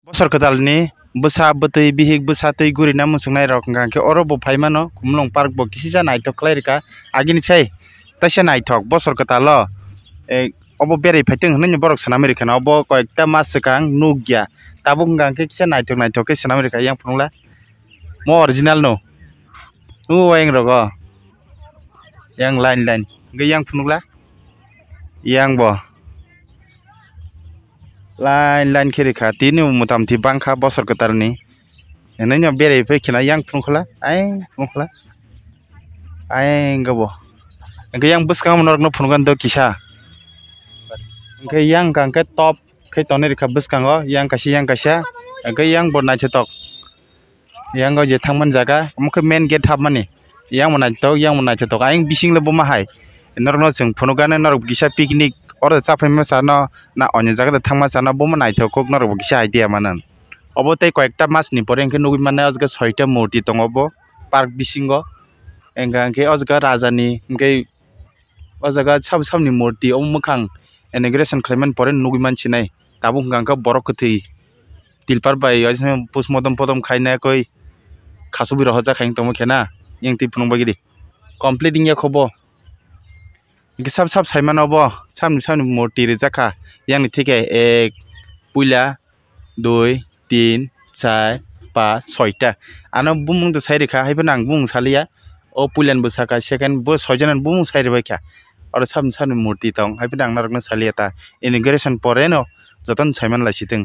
Bosor ketalni besa betui bihik besa tei guri na musungnai rok hingkha oro bo phaimano khumlung park bo kisija naitok khlai reka agini sai taisa naitok bosor ketalo obo berai phaitong hinui borok swnamoi reka na obo koekta mas swkang nukya tabuk hingka khe kisa naitok ke swnamoi reka yang phunukla mo original no oyang rogo yang line hingke yang phunukla yang bo line khe reka tini motamoti bangkha bosor ketalni hinui no berai phaikhe yang phunukla hingke bo hingke yang bwskango norok no phunukgani do kisa hingke yang hingka top khe tongnai reka bwskango yang kaisa hingke yang bo naithotok yang o je thangmani jaga omo khe main gate habmani yang bo naithotok ayang bisinglo boma hai norok no chwng phunukgani norok kisa picnic oro chapaima chano na onyo jaga thangma chano boma naithokuk norok bo kisa idea mano obo tei koekta mas ni pore hingke nugui mano o jaga 6 ta murti tongo bo park bisingo hingka khe o jaga raja ni hingke o jaga sabni murti o mwkhang inauguration khlaimani pore nugui manchilai tabuk hingka khe borok kwtui tilpar bai push modom khainakoi khasubui rok hojak khai tongmo khe na yang tui phunukbagiri complete wngya bo hingke sab saimano bo sabni murti rijakkha yang ni thike 1 puila 2 3 4 5 6 ta ano bumung to sai reka haibano ang bumung salia o puilan bo saka second bo 6 jana bumung sai rebaikha oro sabni murti tong haibano ang narok no salia ta inauguration pore no jotono saimano laisitong.